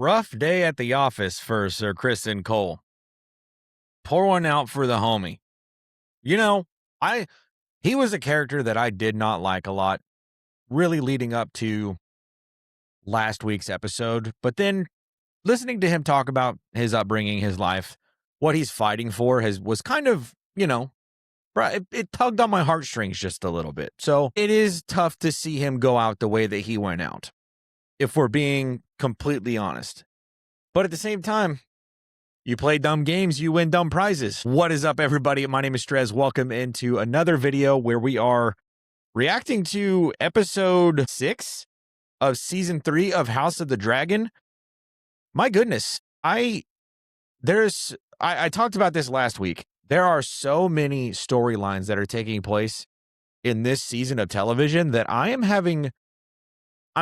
Rough day at the office for Sir Criston Cole. Pour one out for the homie. You know, I he was a character that I did not like a lot, really leading up to last week's episode. But then listening to him talk about his upbringing, his life, what he's fighting for was kind of, it tugged on my heartstrings just a little bit. So it is tough to see him go out the way that he went out, if we're being completely honest. But at the same time, you play dumb games, you win dumb prizes. What is up, everybody? My name is Strez. Welcome into another video where we are reacting to episode 6 of season 3 of House of the Dragon. My goodness, I talked about this last week. There are so many storylines that are taking place in this season of television that I'm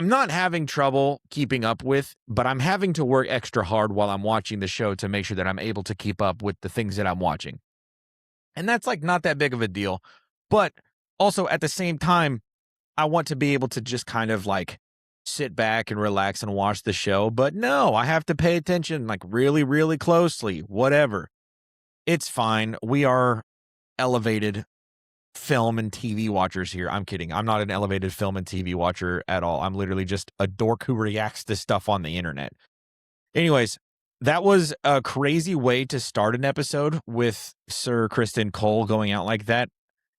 not having trouble keeping up with, but I'm having to work extra hard while I'm watching the show to make sure that I'm able to keep up with the things that I'm watching. And that's like not that big of a deal. But also at the same time, I want to be able to just kind of like sit back and relax and watch the show. But no, I have to pay attention like really, really closely, whatever. It's fine. We are elevated film and TV watchers here. I'm kidding. I'm not an elevated film and TV watcher at all. I'm literally just a dork who reacts to stuff on the internet. Anyways, that was a crazy way to start an episode with Sir Criston Cole going out like that.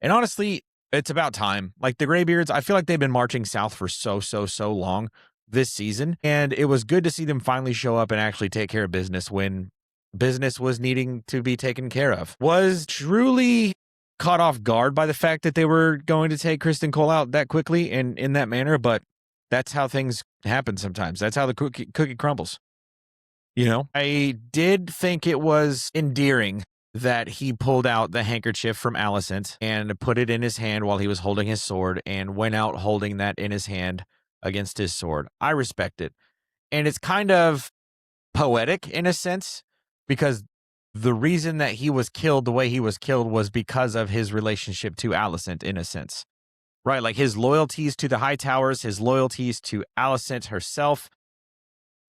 And honestly, it's about time. Like the Greybeards, I feel like they've been marching south for so long this season. And it was good to see them finally show up and actually take care of business when business was needing to be taken care of. Was truly caught off guard by the fact that they were going to take Criston Cole out that quickly and in that manner, but that's how things happen sometimes. That's how the cookie crumbles. You know, I did think it was endearing that he pulled out the handkerchief from Alicent and put it in his hand while he was holding his sword and went out holding that in his hand against his sword. I respect it. And it's kind of poetic in a sense, because the reason that he was killed the way he was killed was because of his relationship to Alicent, in a sense, right? Like his loyalties to the High Towers, his loyalties to Alicent herself,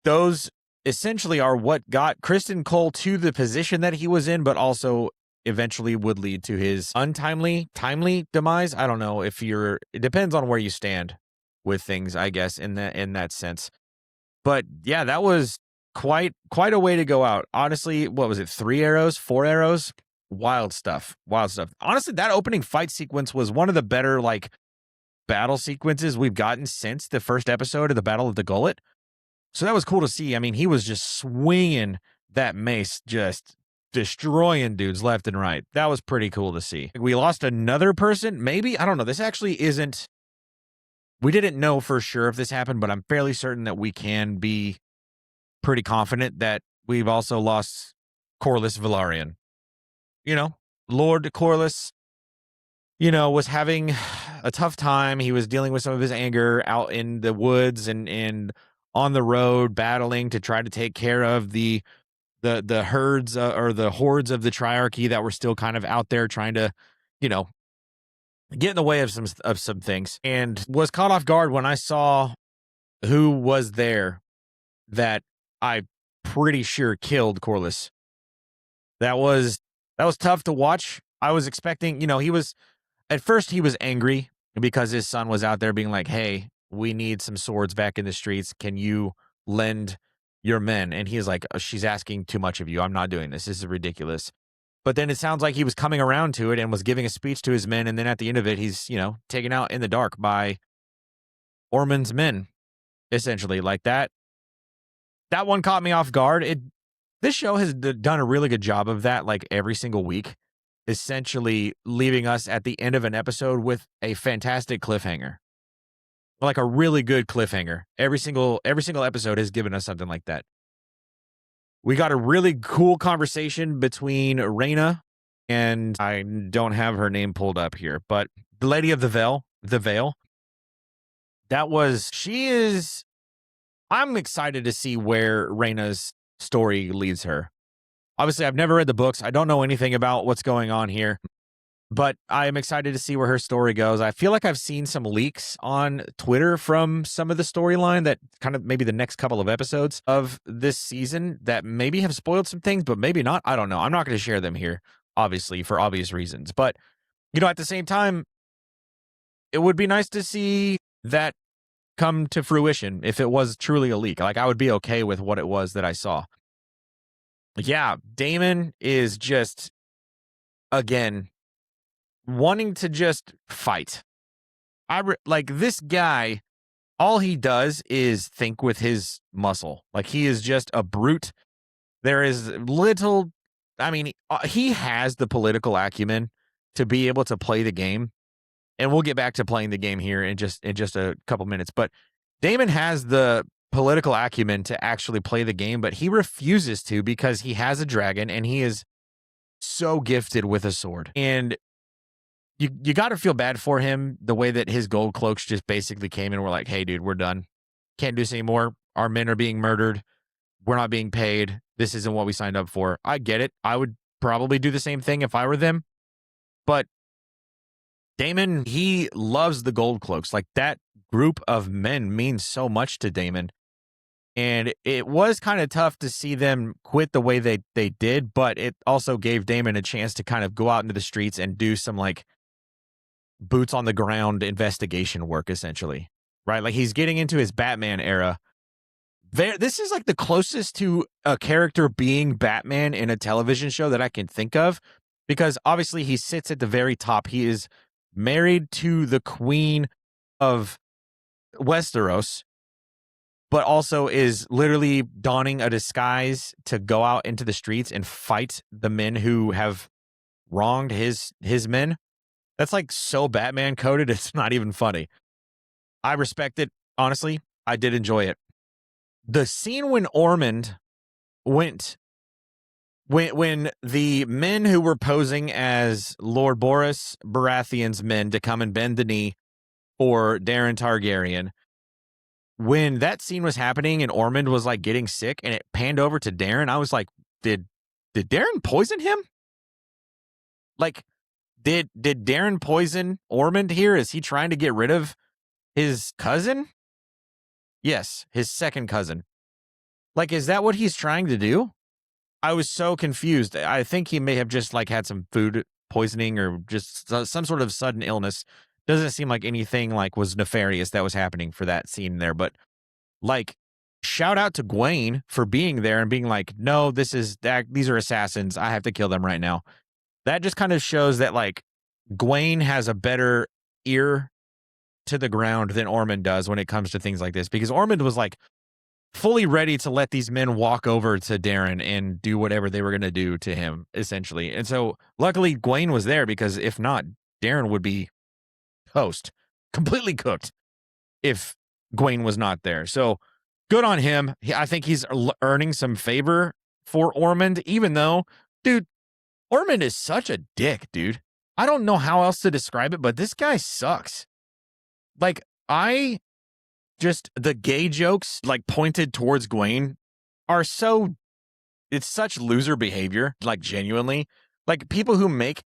those essentially are what got Criston Cole to the position that he was in, but also eventually would lead to his timely demise. I don't know if it depends on where you stand with things, I guess, in that sense. But yeah, that was quite a way to go out. Honestly, what was it? 3 arrows, 4 arrows? Wild stuff. Honestly, that opening fight sequence was one of the better like battle sequences we've gotten since the first episode of the Battle of the Gullet. So that was cool to see. I mean, he was just swinging that mace, just destroying dudes left and right. That was pretty cool to see. We lost another person, maybe? I don't know. This actually isn't... We didn't know for sure if this happened, but I'm fairly certain that we can be pretty confident that we've also lost Corlys Velaryon. You know, Lord Corlys, was having a tough time. He was dealing with some of his anger out in the woods and on the road, battling to try to take care of the herds or the hordes of the Triarchy that were still kind of out there trying to, get in the way of some things, and was caught off guard when I saw who was there that I pretty sure killed Corlys. That was tough to watch. I was expecting, at first he was angry because his son was out there being like, hey, we need some swords back in the streets. Can you lend your men? And he's like, she's asking too much of you. I'm not doing this. This is ridiculous. But then it sounds like he was coming around to it and was giving a speech to his men. And then at the end of it, he's, taken out in the dark by Ormond's men, essentially. Like that one caught me off guard. This show has done a really good job of that, like every single week, essentially leaving us at the end of an episode with a fantastic cliffhanger, like a really good cliffhanger. Every single episode has given us something like that. We got a really cool conversation between Rhaena and I don't have her name pulled up here, but the Lady of the Vale. I'm excited to see where Rhaena's story leads her. Obviously, I've never read the books. I don't know anything about what's going on here, but I am excited to see where her story goes. I feel like I've seen some leaks on Twitter from some of the storyline that kind of maybe the next couple of episodes of this season that maybe have spoiled some things, but maybe not. I don't know. I'm not going to share them here, obviously, for obvious reasons. But, at the same time, it would be nice to see that come to fruition if it was truly a leak. Like, I would be okay with what it was that I saw. Yeah, Daemon is just, again, wanting to just fight. Like this guy, all he does is think with his muscle. Like he is just a brute. There is little, I mean, he has the political acumen to be able to play the game. And we'll get back to playing the game here in just a couple minutes. But Daemon has the political acumen to actually play the game, but he refuses to because he has a dragon and he is so gifted with a sword. And you got to feel bad for him the way that his gold cloaks just basically came and were like, hey, dude, we're done. Can't do this anymore. Our men are being murdered. We're not being paid. This isn't what we signed up for. I get it. I would probably do the same thing if I were them. But Daemon, he loves the gold cloaks. Like that group of men means so much to Daemon. And it was kind of tough to see them quit the way they did, but it also gave Daemon a chance to kind of go out into the streets and do some like boots on the ground investigation work, essentially, right? Like he's getting into his Batman era. This is like the closest to a character being Batman in a television show that I can think of, because obviously he sits at the very top. He is married to the queen of Westeros, but also is literally donning a disguise to go out into the streets and fight the men who have wronged his men. That's like so Batman coded, it's not even funny. I respect it. Honestly, I did enjoy it. The scene when Ormond went, when the men who were posing as Lord Boris Baratheon's men to come and bend the knee for Daemon Targaryen, when that scene was happening and Ormond was like getting sick and it panned over to Daemon, I was like, did Daemon poison him? Like, Did Daemon poison Ormond here? Is he trying to get rid of his cousin? Yes, his second cousin. Like, is that what he's trying to do? I was so confused. I think he may have just like had some food poisoning or just some sort of sudden illness. Doesn't seem like anything like was nefarious that was happening for that scene there. But like, shout out to Gwaine for being there and being like, no, these are assassins. I have to kill them right now. That just kind of shows that like Gwaine has a better ear to the ground than Ormond does when it comes to things like this, because Ormond was like fully ready to let these men walk over to Daemon and do whatever they were going to do to him, essentially. And so luckily Gwaine was there, because if not, Daemon would be toast, completely cooked if Gwaine was not there. So good on him. I think he's earning some favor for Ormond, even though, dude, Ormond is such a dick, dude. I don't know how else to describe it, but this guy sucks. Like, the gay jokes, like, pointed towards Gwaine are it's such loser behavior, like, genuinely. Like, people who make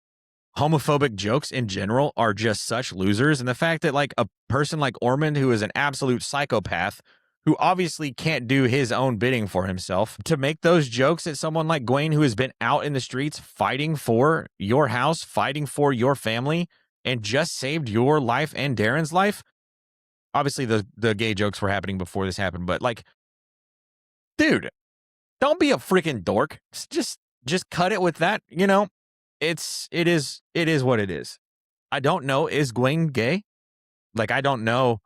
homophobic jokes in general are just such losers. And the fact that, like, a person like Ormond, who is an absolute psychopath, who obviously can't do his own bidding for himself, to make those jokes at someone like Gwaine, who has been out in the streets fighting for your house, fighting for your family, and just saved your life and Darren's life. Obviously, the gay jokes were happening before this happened, but like, dude, don't be a freaking dork. Just cut it with that. You know, it is what it is. I don't know. Is Gwaine gay? Like, I don't know.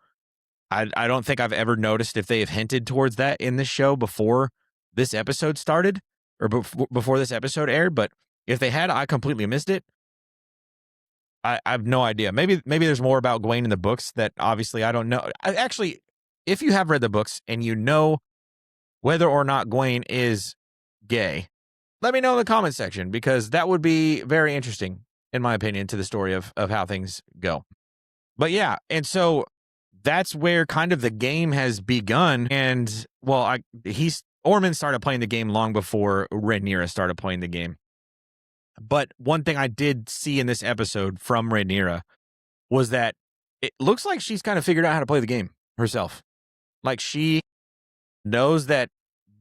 I don't think I've ever noticed if they have hinted towards that in this show before this episode started or before this episode aired. But if they had, I completely missed it. I have no idea. Maybe there's more about Gwaine in the books that obviously I don't know. Actually, if you have read the books and you know whether or not Gwaine is gay, let me know in the comment section, because that would be very interesting, in my opinion, to the story of how things go. But yeah, and so that's where kind of the game has begun. And well, Ormond started playing the game long before Rhaenyra started playing the game. But one thing I did see in this episode from Rhaenyra was that it looks like she's kind of figured out how to play the game herself. Like she knows that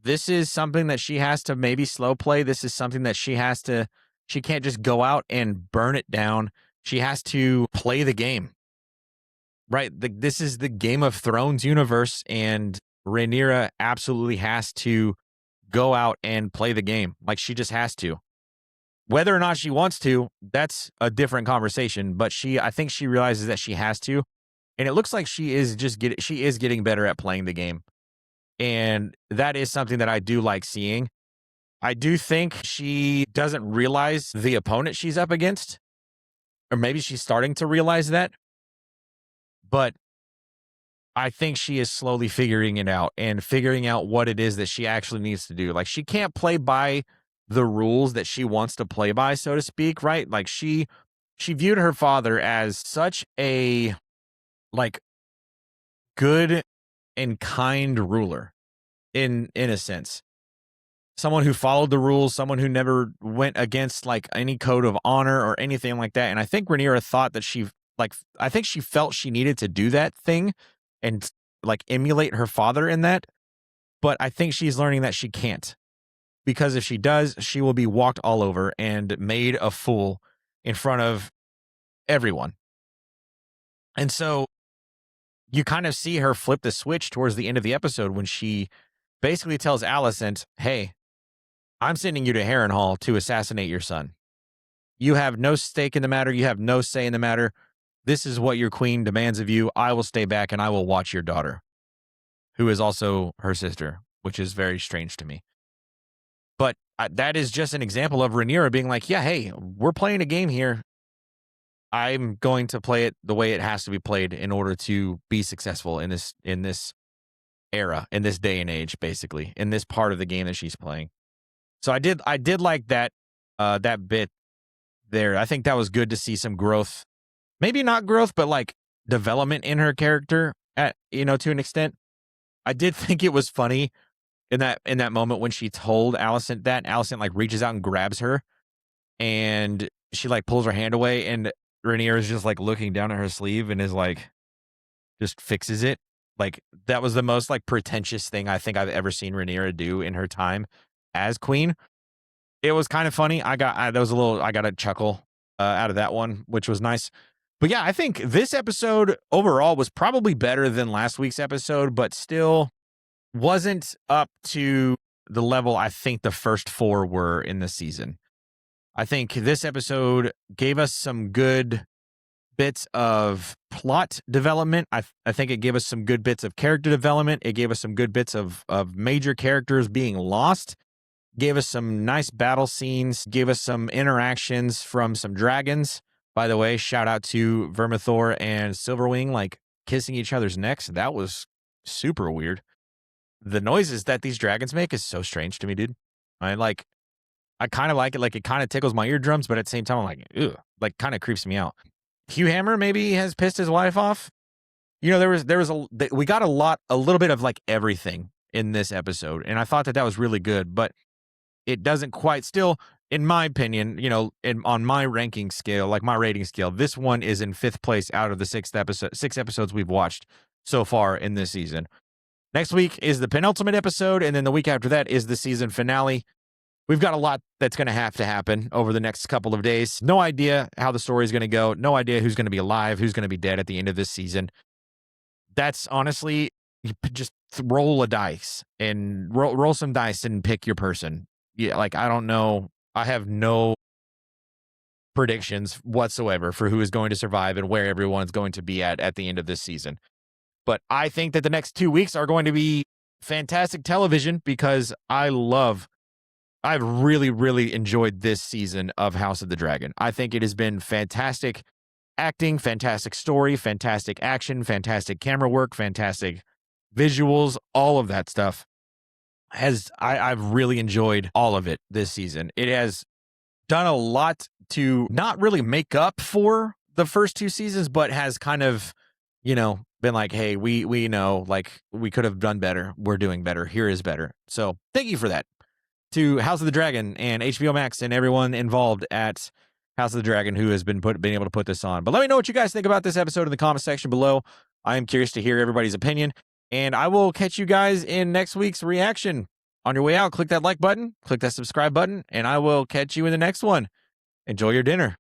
this is something that she has to maybe slow play. This is something that she can't just go out and burn it down. She has to play the game, right? This is the Game of Thrones universe, and Rhaenyra absolutely has to go out and play the game. Like she just has to. Whether or not she wants to, that's a different conversation. But I think she realizes that she has to, and it looks like she is getting better at playing the game, and that is something that I do like seeing. I do think she doesn't realize the opponent she's up against, or maybe she's starting to realize that, but I think she is slowly figuring it out and figuring out what it is that she actually needs to do. Like she can't play by the rules that she wants to play by, so to speak, right? Like she viewed her father as such a like good and kind ruler in a sense. Someone who followed the rules, someone who never went against like any code of honor or anything like that. And I think Rhaenyra thought that I think she felt she needed to do that thing and like emulate her father in that. But I think she's learning that she can't, because if she does, she will be walked all over and made a fool in front of everyone. And so you kind of see her flip the switch towards the end of the episode when she basically tells Alicent, hey, I'm sending you to Harrenhal to assassinate your son. You have no stake in the matter. You have no say in the matter. This is what your queen demands of you. I will stay back and I will watch your daughter, who is also her sister, which is very strange to me. But that is just an example of Rhaenyra being like, yeah, hey, we're playing a game here. I'm going to play it the way it has to be played in order to be successful in this era, in this day and age, basically, in this part of the game that she's playing. So I did like that bit there. I think that was good to see some growth. Maybe not growth, but like development in her character to an extent. I did think it was funny in that moment when she told Alicent that. Alicent like reaches out and grabs her, and she like pulls her hand away, and Rhaenyra is just like looking down at her sleeve and is like just fixes it. Like that was the most like pretentious thing I think I've ever seen Rhaenyra do in her time as queen. It was kind of funny. I got a chuckle out of that one, which was nice. But yeah, I think this episode overall was probably better than last week's episode, but still wasn't up to the level I think the first 4 were in the season. I think this episode gave us some good bits of plot development. I think it gave us some good bits of character development. It gave us some good bits of major characters being lost. Gave us some nice battle scenes. Gave us some interactions from some dragons. By the way, shout out to Vermithor and Silverwing, like kissing each other's necks. That was super weird. The noises that these dragons make is so strange to me, dude. I kind of like it. Like it kind of tickles my eardrums, but at the same time, I'm like, ugh, like kind of creeps me out. Hugh Hammer maybe has pissed his wife off. We got a little bit of like everything in this episode, and I thought that was really good, but it doesn't quite still, in my opinion, on my ranking scale, like my rating scale, this one is in 5th place out of the 6 episodes we've watched so far in this season. Next week is the penultimate episode, and then the week after that is the season finale. We've got a lot that's going to have to happen over the next couple of days. No idea how the story is going to go. No idea who's going to be alive, who's going to be dead at the end of this season. That's honestly, you just roll a dice and roll some dice and pick your person. Yeah, like I don't know. I have no predictions whatsoever for who is going to survive and where everyone's going to be at the end of this season. But I think that the next 2 weeks are going to be fantastic television because I've really, really enjoyed this season of House of the Dragon. I think it has been fantastic acting, fantastic story, fantastic action, fantastic camera work, fantastic visuals, all of that stuff. I've really enjoyed all of it this season. It has done a lot to not really make up for the first 2 seasons, but has kind of, been like, hey, we know, like, we could have done better. We're doing better. Here is better. So thank you for that. to House of the Dragon and HBO Max and everyone involved at House of the Dragon who has been able to put this on. But let me know what you guys think about this episode in the comment section below. I am curious to hear everybody's opinion, and I will catch you guys in next week's reaction. On your way out, click that like button, click that subscribe button, and I will catch you in the next one. Enjoy your dinner.